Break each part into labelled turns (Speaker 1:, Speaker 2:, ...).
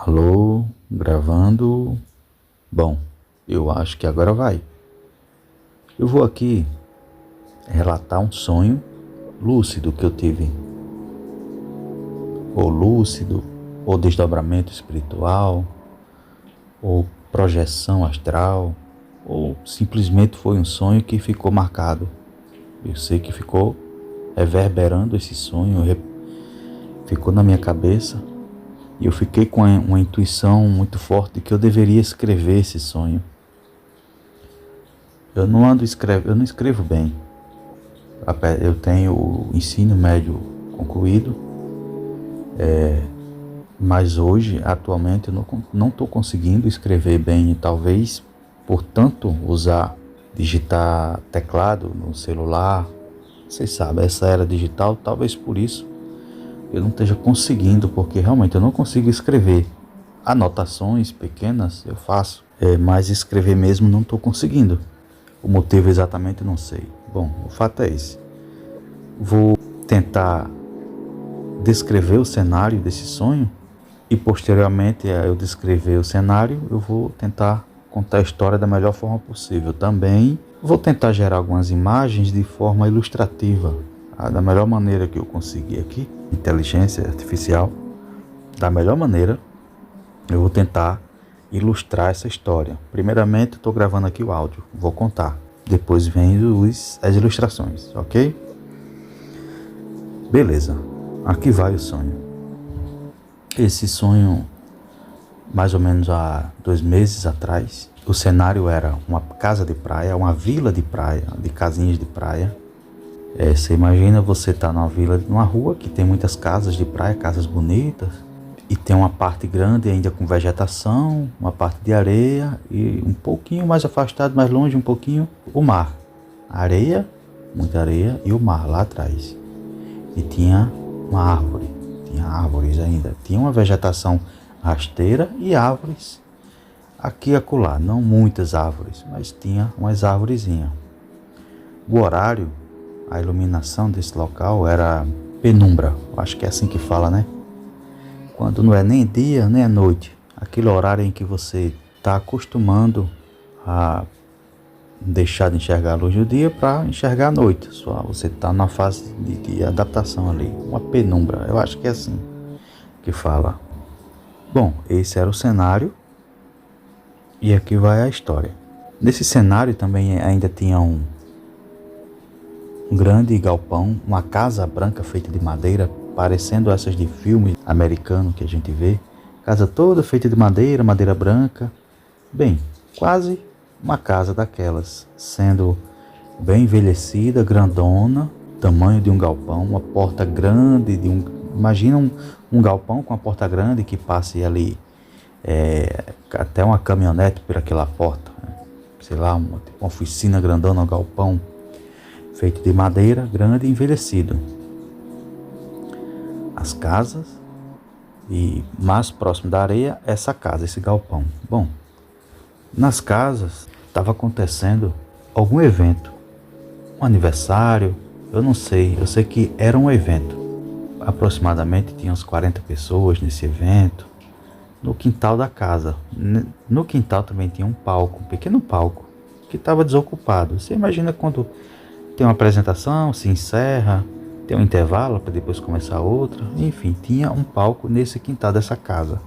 Speaker 1: Alô, gravando. Bom, eu acho que agora vai. Eu vou aqui relatar um sonho lúcido que eu tive. Ou lúcido, ou desdobramento espiritual, ou projeção astral, ou simplesmente foi um sonho que ficou marcado. Eu sei que ficou reverberando esse sonho, ficou na minha cabeça. E eu fiquei com uma intuição muito forte de que eu deveria escrever esse sonho. Eu não escrevo bem. Eu tenho o ensino médio concluído, mas hoje, atualmente, eu não estou conseguindo escrever bem. E talvez, por tanto, digitar teclado no celular, vocês sabem, essa era digital, talvez por isso eu não esteja conseguindo, porque realmente eu não consigo escrever. Anotações pequenas eu faço, mas escrever mesmo não estou conseguindo. O motivo exatamente não sei. Bom, o fato é esse. Vou tentar descrever o cenário desse sonho e posteriormente a eu descrever o cenário, eu vou tentar contar a história da melhor forma possível. Também vou tentar gerar algumas imagens de forma ilustrativa, da melhor maneira que eu conseguir aqui. Inteligência artificial, da melhor maneira, eu vou tentar ilustrar essa história. Primeiramente, estou gravando aqui o áudio, vou contar. Depois vem as ilustrações, ok? Beleza, aqui vai o sonho. Esse sonho, mais ou menos há 2 meses atrás, o cenário era uma casa de praia, uma vila de praia, de casinhas de praia. Você imagina você estar numa vila, numa rua que tem muitas casas de praia, casas bonitas, e tem uma parte grande ainda com vegetação, uma parte de areia e um pouquinho mais afastado, mais longe um pouquinho, o mar. Areia, muita areia e o mar lá atrás. E tinha uma árvore, tinha árvores ainda, tinha uma vegetação rasteira e árvores aqui e acolá, não muitas árvores, mas tinha umas arvorezinhas. O horário, a iluminação desse local era penumbra, acho que é assim que fala, né? Quando não é nem dia nem noite, aquele horário em que você está acostumando a deixar de enxergar a luz do dia para enxergar a noite. Só você está na fase de adaptação ali, uma penumbra, eu acho que é assim que fala. Bom, esse era o cenário e aqui vai a história. Nesse cenário também ainda tinha um grande galpão, uma casa branca feita de madeira, parecendo essas de filme americano que a gente vê. Casa toda feita de madeira, madeira branca. Bem, quase uma casa daquelas, sendo bem envelhecida, grandona, tamanho de um galpão, uma porta grande, imagina um galpão com uma porta grande que passe ali até uma caminhonete por aquela porta, né? Sei lá, uma oficina grandona, um galpão feito de madeira, grande e envelhecido. As casas e mais próximo da areia, essa casa, esse galpão. Bom, nas casas estava acontecendo algum evento, um aniversário, eu não sei, eu sei que era um evento. Aproximadamente tinha uns 40 pessoas nesse evento, no quintal da casa. No quintal também tinha um palco, um pequeno palco, que estava desocupado. Você imagina quando tem uma apresentação, se encerra, tem um intervalo para depois começar outra. Enfim, tinha um palco nesse quintal dessa casa.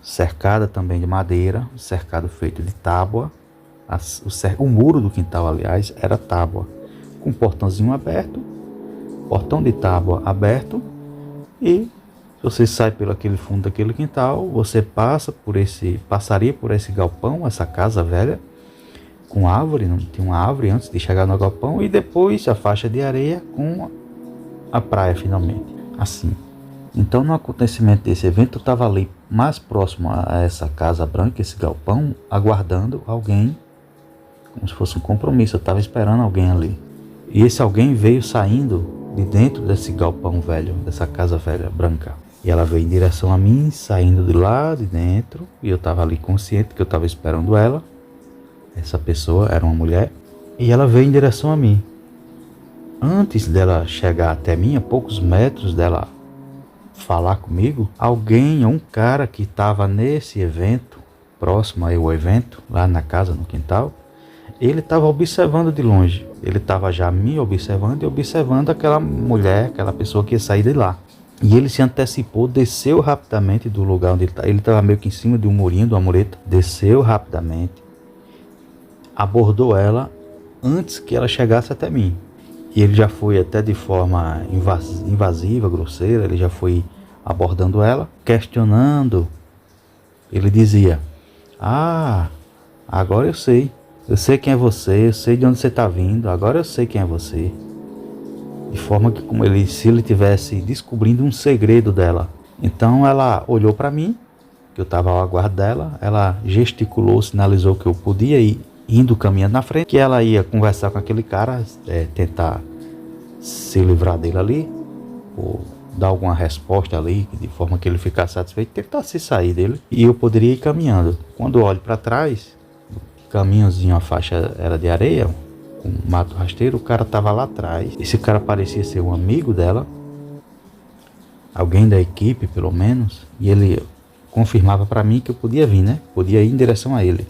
Speaker 1: Cercada também de madeira, cercado feito de tábua. O muro do quintal, aliás, era tábua, com um portãozinho aberto, portão de tábua aberto, e se você sai pelo aquele fundo daquele quintal, você passaria por esse galpão, essa casa velha, com árvore, não tinha uma árvore antes de chegar no galpão, e depois a faixa de areia com a praia finalmente, assim. Então, no acontecimento desse evento, eu estava ali mais próximo a essa casa branca, esse galpão, aguardando alguém, como se fosse um compromisso. Eu estava esperando alguém ali, e esse alguém veio saindo de dentro desse galpão velho, dessa casa velha branca, e ela veio em direção a mim, saindo de lá de dentro, e eu estava ali consciente que eu estava esperando ela. Essa pessoa era uma mulher, e ela veio em direção a mim. Antes dela chegar até mim, a poucos metros dela falar comigo, alguém, um cara que estava nesse evento, próximo ao evento, lá na casa, no quintal, ele estava observando de longe. Ele estava já me observando e observando aquela mulher, aquela pessoa que ia sair de lá. E ele se antecipou, desceu rapidamente do lugar onde ele estava. Ele estava meio que em cima de um murinho, de uma mureta. Desceu rapidamente, abordou ela antes que ela chegasse até mim. E ele já foi até de forma invasiva, grosseira. Ele já foi abordando ela, questionando. Ele dizia: "Ah, agora eu sei. Eu sei quem é você, eu sei de onde você está vindo, agora eu sei quem é você." De forma que como se ele estivesse descobrindo um segredo dela. Então ela olhou para mim, que eu estava ao aguardo dela, ela gesticulou, sinalizou que eu podia ir, indo caminhando na frente, que ela ia conversar com aquele cara, tentar se livrar dele ali, ou dar alguma resposta ali, de forma que ele ficasse satisfeito, tentar se sair dele, e eu poderia ir caminhando. Quando eu olho para trás, caminhozinho, a faixa era de areia, com mato rasteiro, o cara estava lá atrás. Esse cara parecia ser um amigo dela, alguém da equipe pelo menos, e ele confirmava para mim que eu podia vir, né? Podia ir em direção a ele.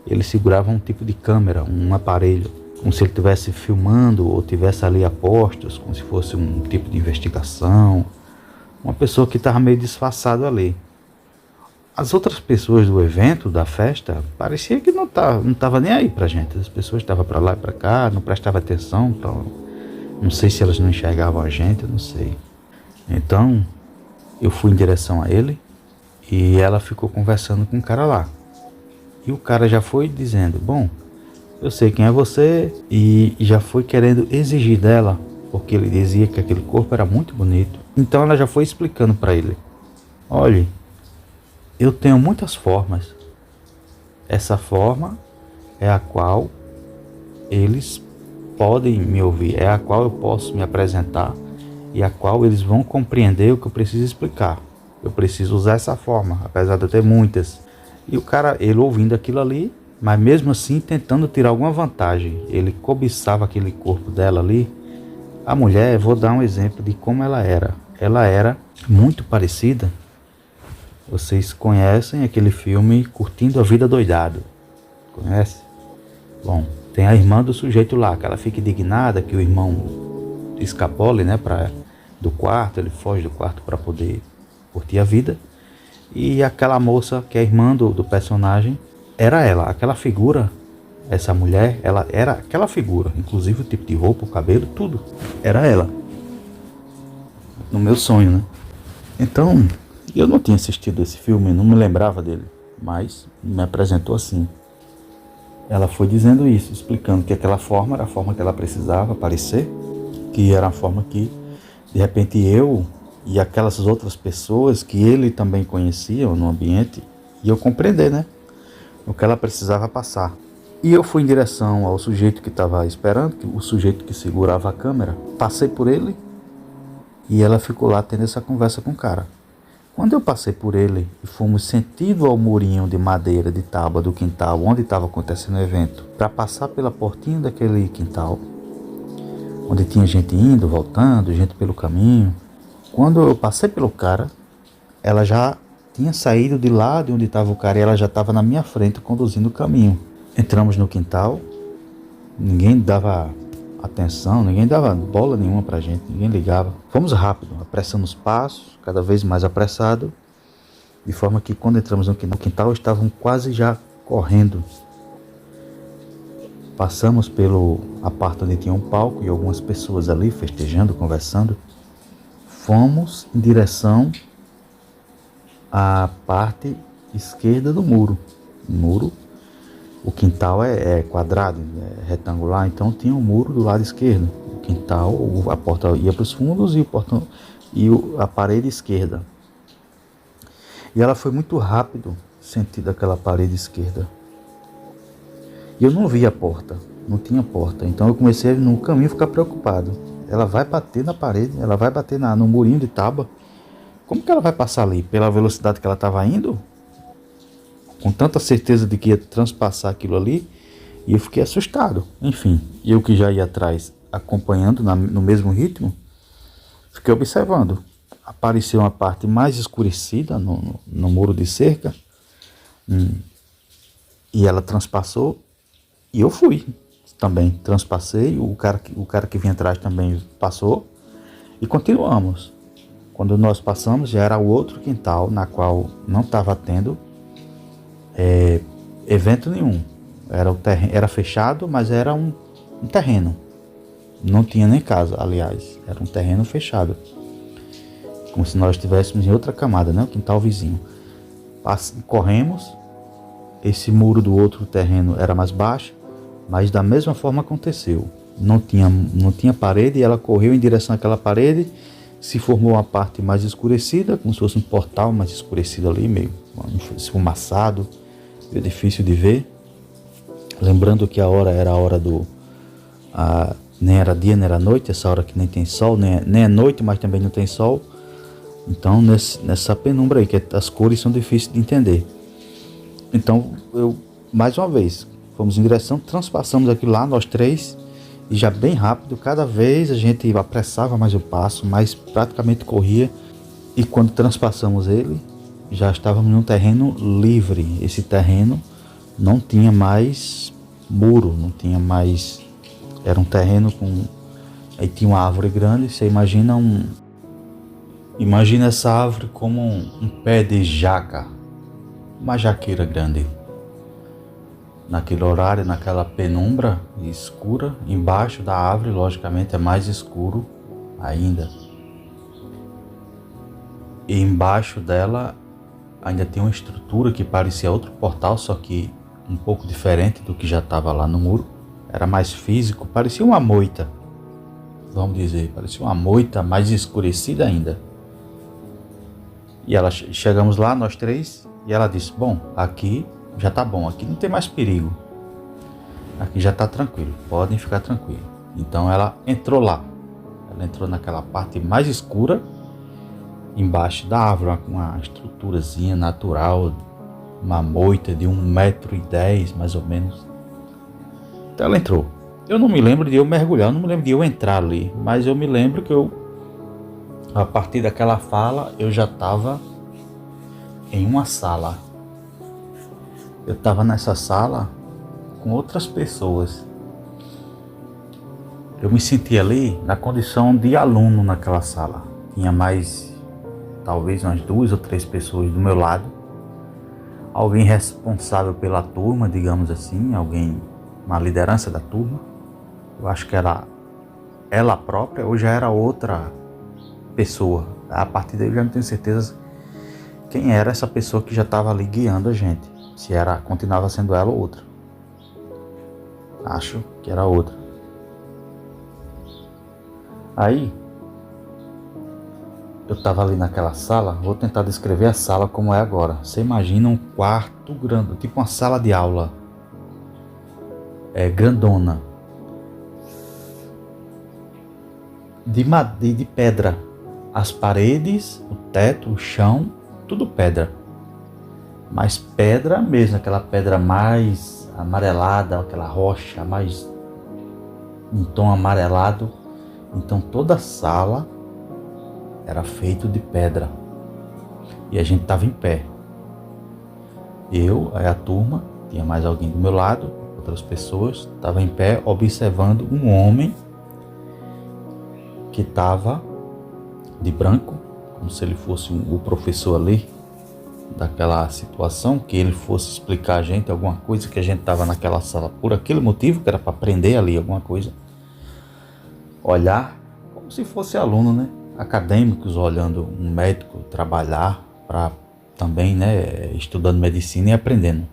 Speaker 1: Ele segurava um tipo de câmera, um aparelho, como se ele estivesse filmando ou estivesse ali a postos, como se fosse um tipo de investigação. Uma pessoa que estava meio disfarçado ali. As outras pessoas do evento, da festa, parecia que não tava nem aí pra gente. As pessoas estavam para lá e para cá, não prestavam atenção. Não sei se elas não enxergavam a gente, eu não sei. Então, eu fui em direção a ele e ela ficou conversando com o cara lá. E o cara já foi dizendo: "Bom, eu sei quem é você", e já foi querendo exigir dela, porque ele dizia que aquele corpo era muito bonito. Então ela já foi explicando para ele: "Olhe, eu tenho muitas formas. Essa forma é a qual eles podem me ouvir, é a qual eu posso me apresentar e a qual eles vão compreender o que eu preciso explicar. Eu preciso usar essa forma, apesar de eu ter muitas." E o cara, ele ouvindo aquilo ali, mas mesmo assim tentando tirar alguma vantagem. Ele cobiçava aquele corpo dela ali. A mulher, vou dar um exemplo de como ela era. Ela era muito parecida. Vocês conhecem aquele filme Curtindo a Vida Doidado? Conhece? Bom, tem a irmã do sujeito lá, que ela fica indignada que o irmão escapole, né, do quarto, ele foge do quarto para poder curtir a vida. E aquela moça, que é a irmã do personagem, era ela, aquela figura, essa mulher, ela era aquela figura, inclusive o tipo de roupa, o cabelo, tudo, era ela. No meu sonho, né? Então, eu não tinha assistido esse filme, não me lembrava dele, mas me apresentou assim. Ela foi dizendo isso, explicando que aquela forma era a forma que ela precisava aparecer, que era a forma que, de repente, eu e aquelas outras pessoas que ele também conhecia no ambiente, iam compreender, né? O que ela precisava passar. E eu fui em direção ao sujeito que estava esperando, o sujeito que segurava a câmera. Passei por ele e ela ficou lá tendo essa conversa com o cara. Quando eu passei por ele e fomos sentido ao murinho de madeira, de tábua do quintal, onde estava acontecendo o evento, para passar pela portinha daquele quintal, onde tinha gente indo, voltando, gente pelo caminho. Quando eu passei pelo cara, ela já tinha saído de lá de onde estava o cara e ela já estava na minha frente conduzindo o caminho. Entramos no quintal, ninguém dava atenção, ninguém dava bola nenhuma pra gente, ninguém ligava. Fomos rápido, apressando os passos, cada vez mais apressado, de forma que quando entramos no quintal estavam quase já correndo. Passamos a parte onde tinha um palco e algumas pessoas ali festejando, conversando. Fomos em direção à parte esquerda do muro. O quintal é quadrado, é retangular, então tinha um muro do lado esquerdo. O quintal, a porta ia para os fundos e a parede esquerda. E ela foi muito rápido, sentindo aquela parede esquerda. E eu não vi a porta, não tinha porta. Então eu comecei no caminho a ficar preocupado. Ela vai bater na parede, ela vai bater no murinho de tábua. Como que ela vai passar ali? Pela velocidade que ela estava indo? Com tanta certeza de que ia transpassar aquilo ali, e eu fiquei assustado. Enfim, eu que já ia atrás, acompanhando no mesmo ritmo, fiquei observando apareceu uma parte mais escurecida no muro de cerca, e ela transpassou, e eu fui também, transpassei, o cara que vinha atrás também passou, e continuamos. Quando nós passamos, já era o outro quintal, na qual não estava tendo evento nenhum. Era fechado, mas era um terreno. Não tinha nem casa, aliás. Era um terreno fechado. Como se nós estivéssemos em outra camada, né? O quintal vizinho. Corremos. Esse muro do outro terreno era mais baixo, mas da mesma forma aconteceu. Não tinha parede, e ela correu em direção àquela parede. Se formou uma parte mais escurecida, como se fosse um portal mais escurecido ali, meio esfumaçado, meio difícil de ver. Lembrando que a hora era a hora nem era dia, nem era noite, essa hora que nem tem sol, nem é noite, mas também não tem sol. Então, nessa penumbra aí, que as cores são difíceis de entender. Então, mais uma vez, fomos em direção, transpassamos aquilo lá, nós três, e já bem rápido, cada vez a gente apressava mais o passo, mais praticamente corria, e quando transpassamos ele, já estávamos num terreno livre. Esse terreno não tinha mais muro, não tinha mais... Era um terreno aí tinha uma árvore grande, você imagina essa árvore como um pé de jaca, uma jaqueira grande. Naquele horário, naquela penumbra escura, embaixo da árvore, logicamente, é mais escuro ainda. E embaixo dela ainda tem uma estrutura que parecia outro portal, só que um pouco diferente do que já estava lá no muro. Era mais físico, parecia uma moita, vamos dizer, parecia uma moita mais escurecida ainda. E chegamos lá, nós três, e ela disse: bom, aqui já tá bom, aqui não tem mais perigo, aqui já tá tranquilo, podem ficar tranquilos. Então ela entrou lá, ela entrou naquela parte mais escura, embaixo da árvore, uma estruturazinha natural, uma moita de 1,10 m mais ou menos. Então ela entrou. Eu não me lembro de eu mergulhar, eu não me lembro de eu entrar ali, mas eu me lembro que a partir daquela fala, eu já estava em uma sala. Eu estava nessa sala com outras pessoas. Eu me senti ali na condição de aluno naquela sala. Tinha mais, talvez umas 2 ou 3 pessoas do meu lado. Alguém responsável pela turma, digamos assim, uma liderança da turma. Eu acho que era ela própria ou já era outra pessoa. A partir daí eu já não tenho certeza quem era essa pessoa que já estava ali guiando a gente. Se continuava sendo ela ou outra. Acho que era outra. Aí, eu estava ali naquela sala, vou tentar descrever a sala como é agora. Você imagina um quarto grande, tipo uma sala de aula. Grandona. De pedra. As paredes, o teto, o chão, tudo pedra. Mas pedra mesmo, aquela pedra mais amarelada, aquela rocha mais um tom amarelado. Então toda a sala era feita de pedra. E a gente estava em pé. Eu, aí a turma, tinha mais alguém do meu lado, outras pessoas, estava em pé observando um homem que estava de branco, como se ele fosse o professor ali daquela situação, que ele fosse explicar a gente alguma coisa, que a gente estava naquela sala por aquele motivo, que era para aprender ali alguma coisa. Olhar como se fosse aluno, né? Acadêmicos olhando um médico trabalhar para também, né, estudando medicina e aprendendo.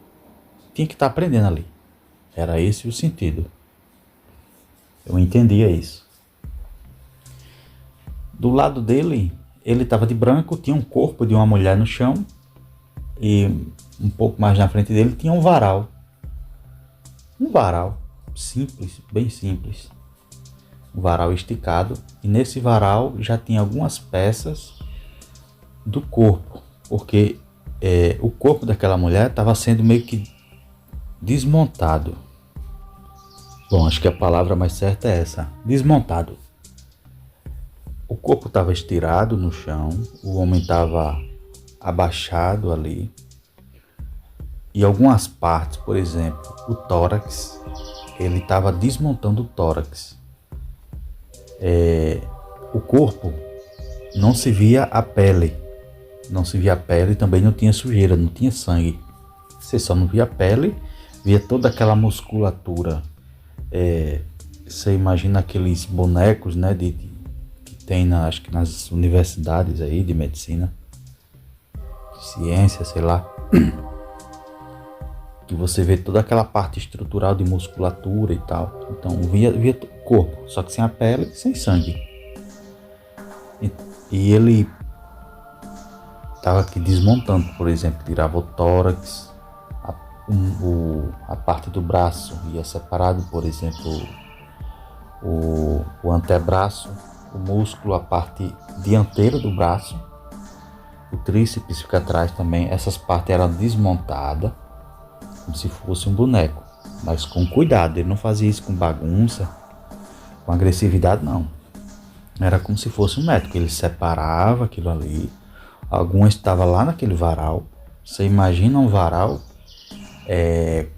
Speaker 1: Tinha que estar aprendendo ali. Era esse o sentido. Eu entendia isso. Do lado dele, ele estava de branco, tinha um corpo de uma mulher no chão e um pouco mais na frente dele tinha um varal. Um varal simples, bem simples. Um varal esticado, e nesse varal já tinha algumas peças do corpo, porque o corpo daquela mulher estava sendo meio que desmontado. Bom, acho que a palavra mais certa é essa, desmontado. O corpo estava estirado no chão, o homem estava abaixado ali. E algumas partes, por exemplo, o tórax, ele estava desmontando o tórax. O corpo não se via a pele, também não tinha sujeira, não tinha sangue. Você só não via a pele, via toda aquela musculatura. Você imagina aqueles bonecos, né, que tem acho que nas universidades aí de medicina, de ciência, sei lá, que você vê toda aquela parte estrutural de musculatura e tal. Então via o corpo, só que sem a pele, sem sangue. E ele estava aqui desmontando, por exemplo, tirava o tórax, a parte do braço ia separado, por exemplo, o antebraço, o músculo, a parte dianteira do braço, o tríceps fica atrás também. Essas partes eram desmontadas como se fosse um boneco, mas com cuidado. Ele não fazia isso com bagunça, com agressividade, não. Era como se fosse um médico. Ele separava aquilo ali. Algumas estavam lá naquele varal. Você imagina um varal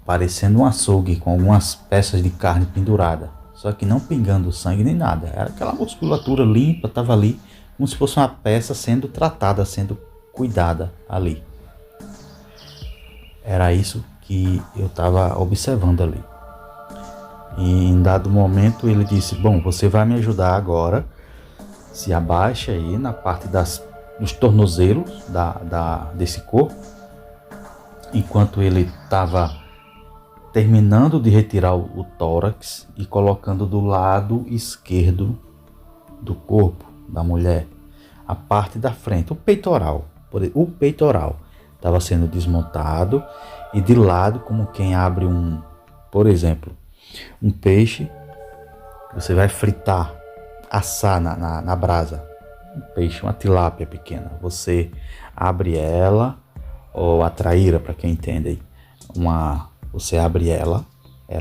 Speaker 1: parecendo um açougue com algumas peças de carne pendurada, só que não pingando sangue nem nada. Era aquela musculatura limpa, estava ali como se fosse uma peça sendo tratada, sendo cuidada ali. Era isso que eu estava observando ali. E em dado momento ele disse: bom, você vai me ajudar agora. Se abaixa aí na parte dos tornozelos desse corpo. Enquanto ele estava terminando de retirar o tórax e colocando do lado esquerdo do corpo da mulher, a parte da frente, o peitoral estava sendo desmontado, e de lado, como quem abre por exemplo, um peixe, você vai fritar, assar na brasa, um peixe, uma tilápia pequena, você abre ela, ou a traíra, para quem entende, você abre ela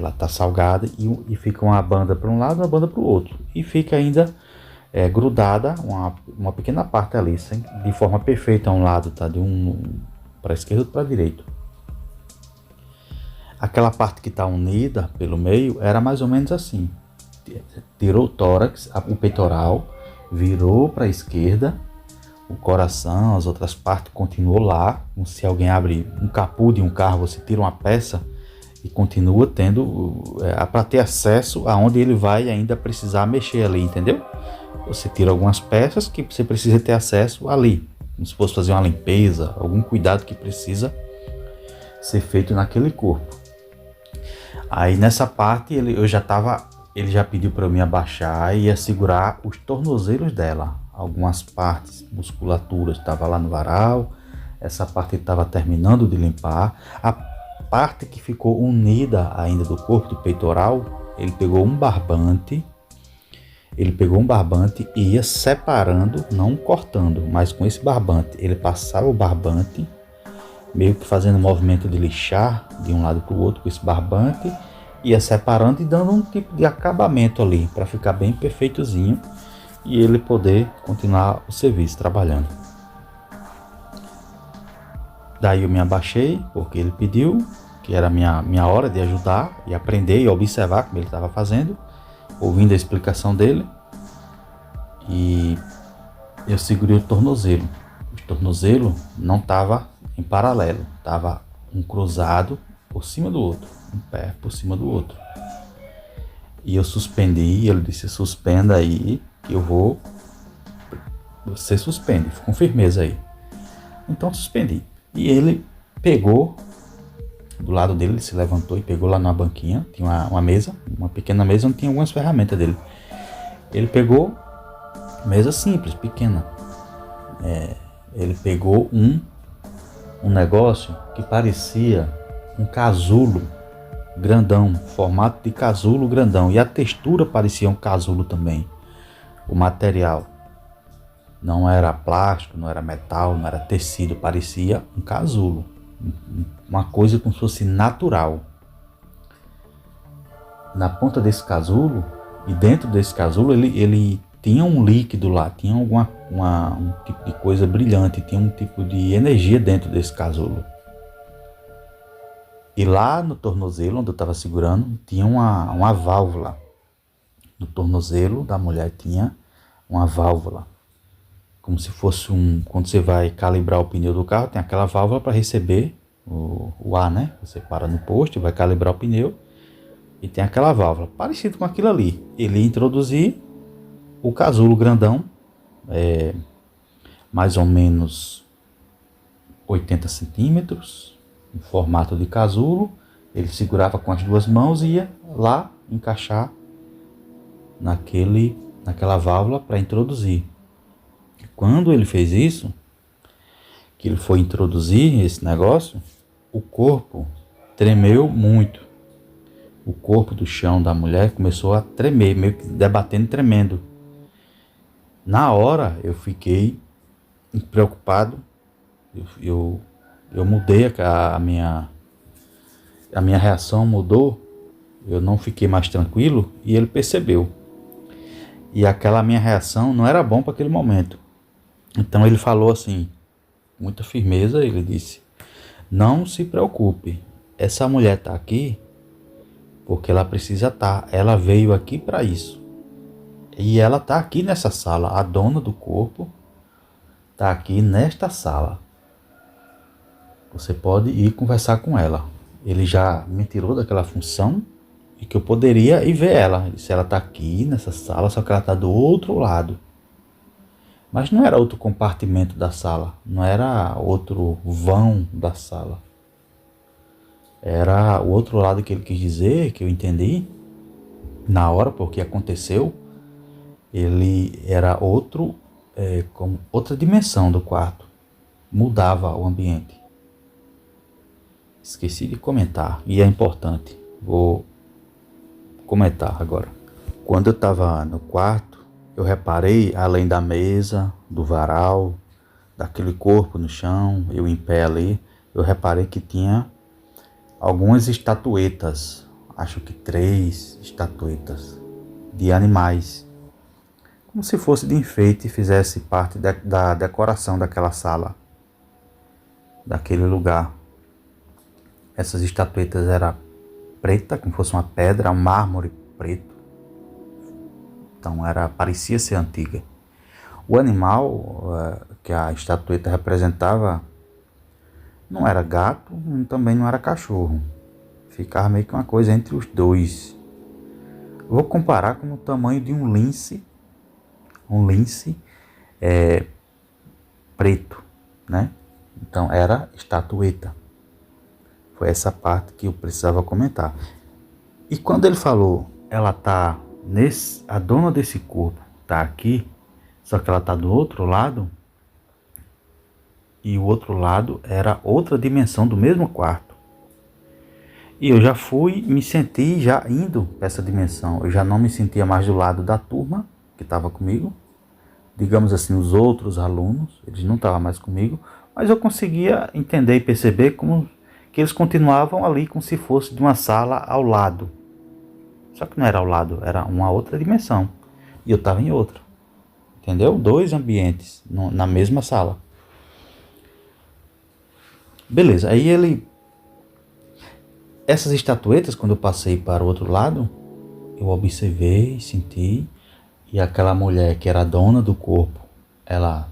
Speaker 1: está salgada e fica uma banda para um lado, uma banda para o outro, e fica ainda grudada uma pequena parte ali, de forma perfeita. A um lado tá de para a esquerda e para a direita. Aquela parte que está unida pelo meio era mais ou menos assim: tirou o tórax, o peitoral, virou para a esquerda, o coração, as outras partes continuou lá. Como se alguém abre um capô de um carro, você tira uma peça e continua tendo para ter acesso aonde ele vai ainda precisar mexer ali, entendeu? Você tira algumas peças que você precisa ter acesso ali, como se fosse fazer uma limpeza, algum cuidado que precisa ser feito naquele corpo. Aí nessa parte ele já pediu para eu me abaixar e ia segurar os tornozelos dela. Algumas partes, musculaturas, estava lá no varal. Essa parte ele estava terminando de limpar. A parte que ficou unida ainda do corpo, do peitoral, ele pegou um barbante e ia separando, não cortando, mas com esse barbante. Ele passava o barbante, meio que fazendo um movimento de lixar de um lado para o outro com esse barbante, ia separando e dando um tipo de acabamento ali, para ficar bem perfeitozinho e ele poder continuar o serviço trabalhando. Daí eu me abaixei, porque ele pediu, que era minha hora de ajudar e aprender e observar como ele estava fazendo, ouvindo a explicação dele. E eu segurei o tornozelo. O tornozelo não estava em paralelo, estava um cruzado por cima do outro, um pé por cima do outro. E eu suspendi, ele disse: suspenda aí, que eu vou. Você suspende, com firmeza aí. Então suspendi. E ele pegou, do lado dele, ele se levantou e pegou lá numa banquinha, tinha uma mesa, uma pequena mesa onde tinha algumas ferramentas dele. Ele pegou, mesa simples, pequena. Ele pegou um negócio que parecia um casulo grandão, formato de casulo grandão, e a textura parecia um casulo também. O material não era plástico, não era metal, não era tecido, parecia um casulo, uma coisa como se fosse natural. Na ponta desse casulo, e dentro desse casulo, ele tinha um líquido lá, tinha um tipo de coisa brilhante, tinha um tipo de energia dentro desse casulo. E lá no tornozelo, onde eu estava segurando, tinha uma válvula. No tornozelo da mulher tinha uma válvula. Como se fosse quando você vai calibrar o pneu do carro, tem aquela válvula para receber o ar, né? Você para no posto, vai calibrar o pneu e tem aquela válvula, parecido com aquilo ali. Ele ia introduzir o casulo grandão, mais ou menos 80 centímetros, em formato de casulo. Ele segurava com as duas mãos e ia lá encaixar naquela válvula para introduzir. Quando ele fez isso, que ele foi introduzir esse negócio, o corpo tremeu muito. O corpo do chão da mulher começou a tremer, meio que debatendo e tremendo. Na hora eu fiquei preocupado, eu mudei, a minha reação mudou, eu não fiquei mais tranquilo e ele percebeu. E aquela minha reação não era bom para aquele momento. Então ele falou assim, com muita firmeza, ele disse: não se preocupe, essa mulher está aqui porque ela precisa estar, ela veio aqui para isso. E ela está aqui nessa sala, a dona do corpo está aqui nesta sala. Você pode ir conversar com ela. Ele já me tirou daquela função e que eu poderia ir ver ela. Ele disse: ela está aqui nessa sala, só que ela está do outro lado. Mas não era outro compartimento da sala, não era outro vão da sala. Era o outro lado que ele quis dizer, que eu entendi na hora, porque aconteceu. Ele era como outra dimensão do quarto. Mudava o ambiente. Esqueci de comentar, e é importante. Vou comentar agora. Quando eu estava no quarto, eu reparei, além da mesa, do varal, daquele corpo no chão, eu em pé ali, eu reparei que tinha algumas estatuetas, acho que 3 estatuetas de animais, como se fosse de enfeite e fizesse parte da decoração daquela sala, daquele lugar. Essas estatuetas eram pretas, como se fosse uma pedra, um mármore preto. Então parecia ser antiga. O animal que a estatueta representava não era gato, também não era cachorro. Ficava meio que uma coisa entre os dois. Eu vou comparar com o tamanho de um lince. Um lince preto, né? Então era estatueta. Foi essa parte que eu precisava comentar. E quando ele falou, ela tá a dona desse corpo tá aqui, só que ela tá do outro lado, e o outro lado era outra dimensão do mesmo quarto. E eu já me senti já indo para essa dimensão. Eu já não me sentia mais do lado da turma que estava comigo, digamos assim, os outros alunos, eles não estavam mais comigo, mas eu conseguia entender e perceber como que eles continuavam ali como se fosse de uma sala ao lado. Só que não era ao lado, era uma outra dimensão. E eu estava em outra. Entendeu? 2 ambientes na mesma sala. Beleza, aí essas estatuetas, quando eu passei para o outro lado, eu observei, senti, e aquela mulher que era a dona do corpo, ela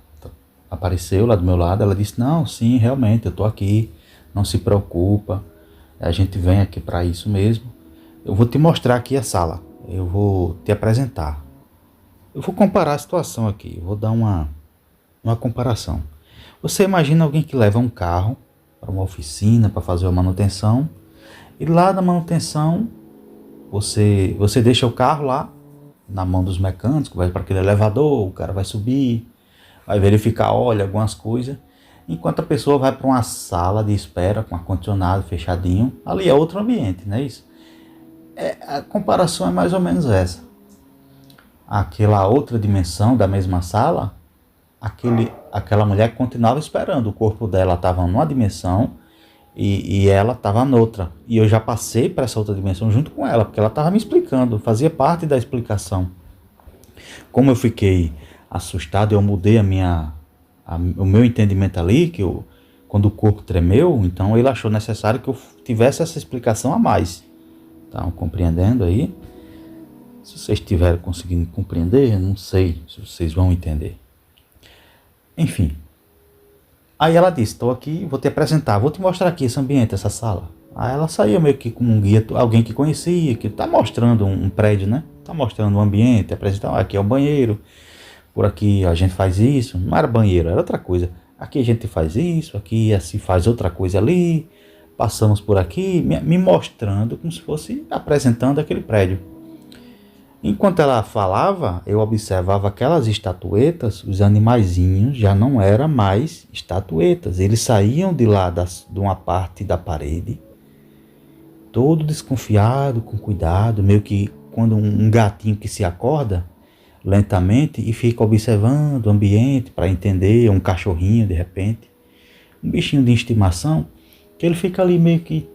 Speaker 1: apareceu lá do meu lado, ela disse: não, sim, realmente, eu estou aqui, não se preocupa, a gente vem aqui para isso mesmo. Eu vou te mostrar aqui a sala, eu vou te apresentar. Eu vou comparar a situação aqui, vou dar uma comparação. Você imagina alguém que leva um carro para uma oficina para fazer a manutenção, e lá na manutenção você deixa o carro lá na mão dos mecânicos, vai para aquele elevador, o cara vai subir, vai verificar óleo, algumas coisas, enquanto a pessoa vai para uma sala de espera com ar-condicionado fechadinho. Ali é outro ambiente, não é isso? A comparação é mais ou menos essa. Aquela outra dimensão da mesma sala, aquela mulher continuava esperando, o corpo dela estava numa dimensão e ela estava noutra. E eu já passei para essa outra dimensão junto com ela, porque ela estava me explicando, fazia parte da explicação. Como eu fiquei assustado, eu mudei o meu entendimento ali, quando o corpo tremeu, então ele achou necessário que eu tivesse essa explicação a mais. Estão compreendendo aí? Se vocês estiverem conseguindo compreender, não sei se vocês vão entender. Enfim. Aí ela disse, estou aqui, vou te apresentar, vou te mostrar aqui esse ambiente, essa sala. Aí ela saía meio que com um guia, alguém que conhecia, que está mostrando um prédio, né? Está mostrando o ambiente, apresentando, aqui é o banheiro, por aqui a gente faz isso. Não era banheiro, era outra coisa. Aqui a gente faz isso, aqui assim faz outra coisa ali. Passamos por aqui, me mostrando como se fosse apresentando aquele prédio. Enquanto ela falava, eu observava aquelas estatuetas, os animaizinhos já não eram mais estatuetas. Eles saíam de lá de uma parte da parede, todo desconfiado, com cuidado, meio que quando um gatinho que se acorda lentamente e fica observando o ambiente para entender, um cachorrinho de repente, um bichinho de estimação, que ele fica ali meio que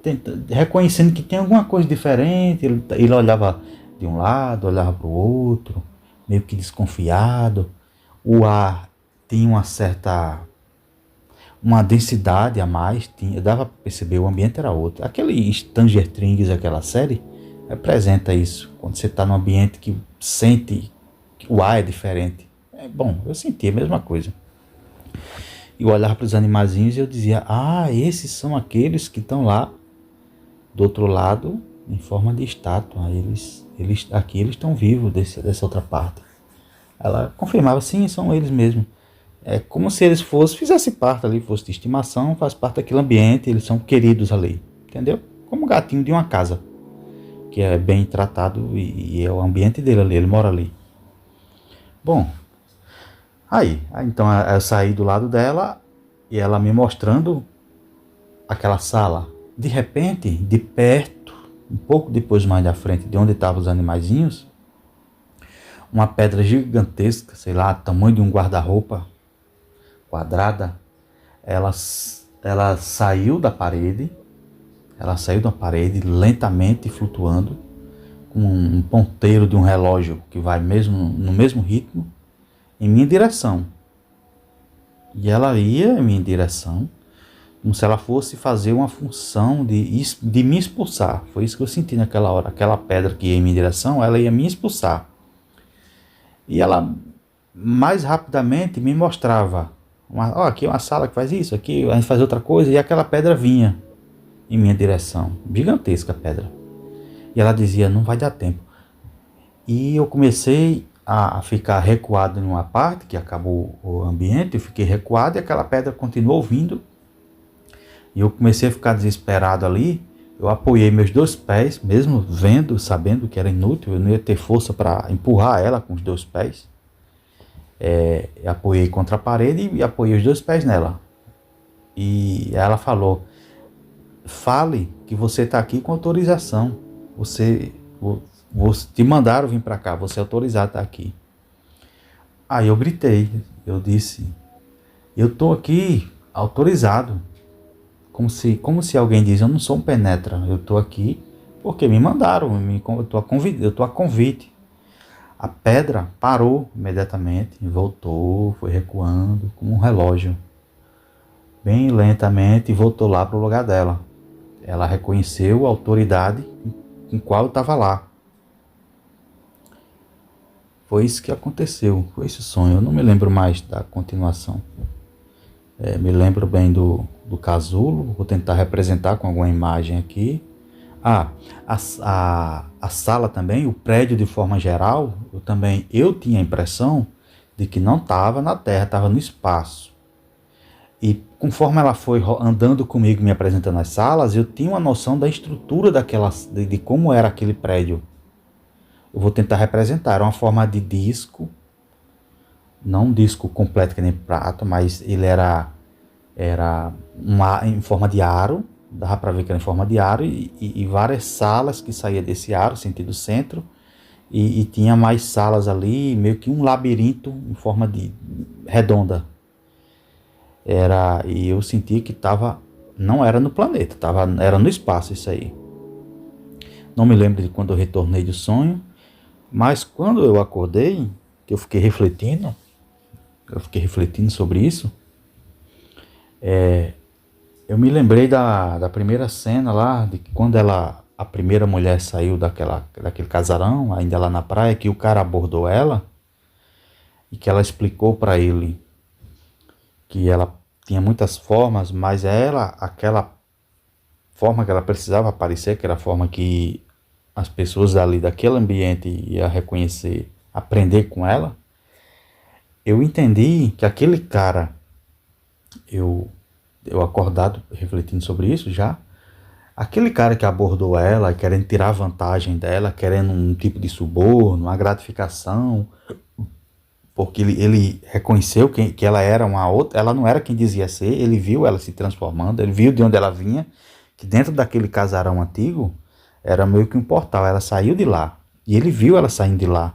Speaker 1: reconhecendo que tem alguma coisa diferente. Ele olhava de um lado, olhava para o outro, meio que desconfiado. O ar tinha uma densidade a mais, dava para perceber, o ambiente era outro. Aquele Stranger Things, aquela série, representa isso. Quando você está num ambiente que sente que o ar é diferente. Bom, eu senti a mesma coisa. Eu olhava para os animaizinhos e eu dizia, esses são aqueles que estão lá do outro lado em forma de estátua. Aqui eles estão vivos dessa outra parte. Ela confirmava, sim, são eles mesmos. É como se eles fizessem parte ali, fosse de estimação, faz parte daquele ambiente, eles são queridos ali, entendeu? Como um gatinho de uma casa, que é bem tratado e é o ambiente dele ali, ele mora ali. Bom, aí então eu saí do lado dela e ela me mostrando aquela sala. De repente, de perto, um pouco depois mais da frente de onde estavam os animaizinhos, uma pedra gigantesca, sei lá, tamanho de um guarda-roupa, quadrada, ela saiu da parede, lentamente flutuando, com um ponteiro de um relógio que vai no mesmo ritmo, em minha direção. E ela ia em minha direção, como se ela fosse fazer uma função de me expulsar. Foi isso que eu senti naquela hora. Aquela pedra que ia em minha direção, ela ia me expulsar. E ela, mais rapidamente, me mostrava. Aqui é uma sala que faz isso, aqui a gente faz outra coisa. E aquela pedra vinha em minha direção. Gigantesca a pedra. E ela dizia, não vai dar tempo. E eu comecei a ficar recuado em uma parte, que acabou o ambiente. Eu fiquei recuado e aquela pedra continuou vindo. E eu comecei a ficar desesperado ali. Eu apoiei meus 2 pés, mesmo vendo, sabendo que era inútil, eu não ia ter força para empurrar ela com os 2 pés. Apoiei contra a parede e apoiei os 2 pés nela. E ela falou, fale que você está aqui com autorização. Você te mandaram vir para cá, você é autorizado a estar aqui. Aí eu gritei, eu disse, eu estou aqui autorizado. Como se alguém diz, eu não sou um penetra, eu estou aqui porque me mandaram, eu estou a convite. A pedra parou imediatamente, voltou, foi recuando como um relógio. Bem lentamente voltou lá para o lugar dela. Ela reconheceu a autoridade com qual eu estava lá. Foi isso que aconteceu, foi esse sonho. Eu não me lembro mais da continuação. Me lembro bem do casulo, vou tentar representar com alguma imagem aqui. A sala também, o prédio de forma geral, eu tinha a impressão de que não estava na terra, estava no espaço. E conforme ela foi andando comigo, me apresentando as salas, eu tinha uma noção da estrutura de como era aquele prédio. Eu vou tentar representar, era uma forma de disco, não um disco completo que nem prato, mas ele era em forma de aro, dava para ver que era em forma de aro, e várias salas que saíam desse aro, sentido centro, e tinha mais salas ali, meio que um labirinto em forma de redonda. E eu senti que não era no planeta, era no espaço isso aí. Não me lembro de quando eu retornei do sonho, mas quando eu acordei, que eu fiquei refletindo sobre isso, eu me lembrei da primeira cena lá, de quando a primeira mulher saiu daquele casarão, ainda lá na praia, que o cara abordou ela e que ela explicou para ele que ela tinha muitas formas, mas aquela forma que ela precisava aparecer, que era a forma que as pessoas ali daquele ambiente iam reconhecer, aprender com ela. Eu entendi que aquele cara, eu acordado refletindo sobre isso já, aquele cara que abordou ela, querendo tirar vantagem dela, querendo um tipo de suborno, uma gratificação, porque ele reconheceu que ela era uma outra, ela não era quem dizia ser, ele viu ela se transformando, ele viu de onde ela vinha, que dentro daquele casarão antigo era meio que um portal, ela saiu de lá, e ele viu ela saindo de lá.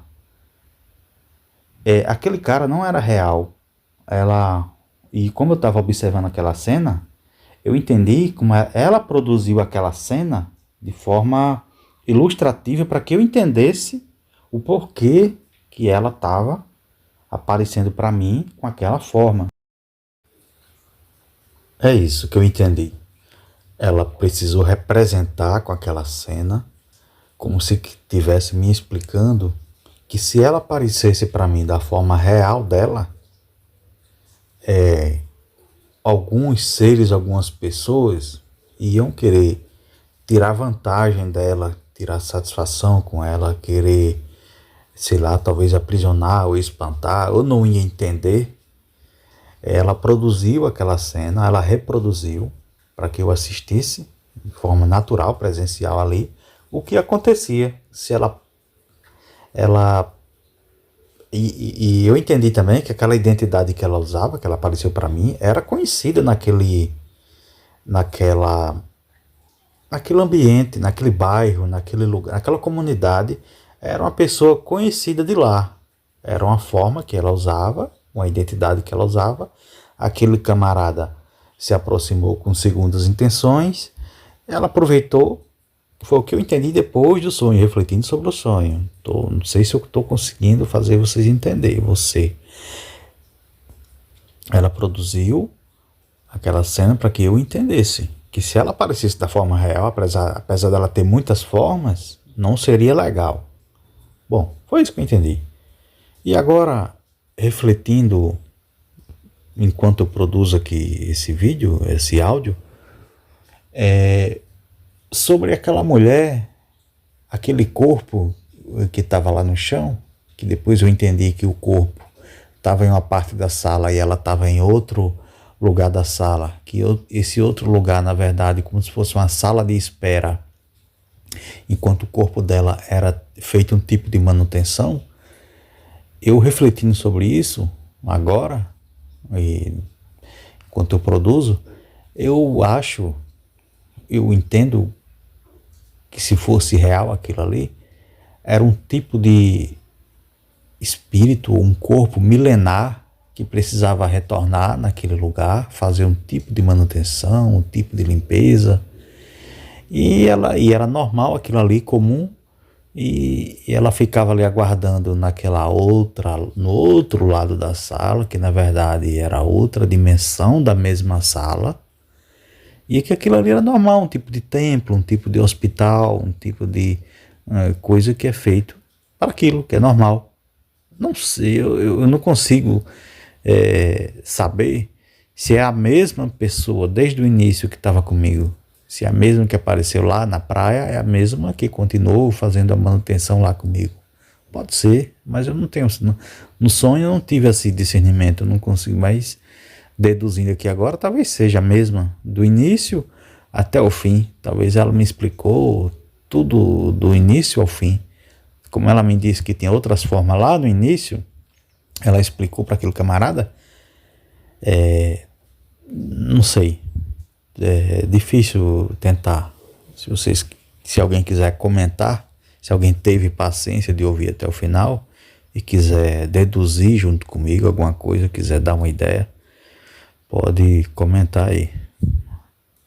Speaker 1: Aquele cara não era real. E como eu estava observando aquela cena, eu entendi como ela produziu aquela cena de forma ilustrativa para que eu entendesse o porquê que ela estava aparecendo para mim com aquela forma. É isso que eu entendi. Ela precisou representar com aquela cena, como se estivesse me explicando que se ela aparecesse para mim da forma real dela, alguns seres, algumas pessoas iam querer tirar vantagem dela, tirar satisfação com ela, querer, sei lá, talvez aprisionar ou espantar, ou não ia entender. Ela produziu aquela cena, ela reproduziu para que eu assistisse de forma natural, presencial ali, o que acontecia se ela e eu entendi também que aquela identidade que ela usava, que ela apareceu para mim, era conhecida naquele ambiente, naquele bairro, naquele lugar, naquela comunidade. Era uma pessoa conhecida de lá. Era uma forma que ela usava, uma identidade que ela usava. Aquele camarada se aproximou com segundas intenções. Ela aproveitou. Foi o que eu entendi depois do sonho, refletindo sobre o sonho. Não sei se eu estou conseguindo fazer vocês entenderem. Ela produziu aquela cena para que eu entendesse que se ela aparecesse da forma real, apesar dela ter muitas formas, não seria legal. Bom, foi isso que eu entendi. E agora, refletindo, enquanto eu produzo aqui esse vídeo, esse áudio, sobre aquela mulher, aquele corpo que estava lá no chão, que depois eu entendi que o corpo estava em uma parte da sala e ela estava em outro lugar da sala, que esse outro lugar, na verdade, como se fosse uma sala de espera, enquanto o corpo dela era feito um tipo de manutenção. Eu refletindo sobre isso agora, enquanto eu produzo, eu entendo que se fosse real aquilo ali, era um tipo de espírito, um corpo milenar que precisava retornar naquele lugar, fazer um tipo de manutenção, um tipo de limpeza. E era normal aquilo ali, comum, e ela ficava ali aguardando no outro lado da sala, que na verdade era outra dimensão da mesma sala, e que aquilo ali era normal, um tipo de templo, um tipo de hospital, um tipo de coisa que é feito para aquilo, que é normal. Não sei, eu não consigo saber se é a mesma pessoa desde o início que estava comigo, se é a mesma que apareceu lá na praia, é a mesma que continuou fazendo a manutenção lá comigo. Pode ser, mas eu não tenho, no sonho eu não tive esse discernimento, eu não consigo mais, deduzindo aqui agora, talvez seja a mesma do início até o fim. Talvez ela me explicou tudo do início ao fim. Como ela me disse que tinha outras formas lá no início, ela explicou para aquele camarada. Não sei, é difícil tentar. Se alguém quiser comentar, se alguém teve paciência de ouvir até o final e quiser deduzir junto comigo alguma coisa, quiser dar uma ideia, pode comentar aí.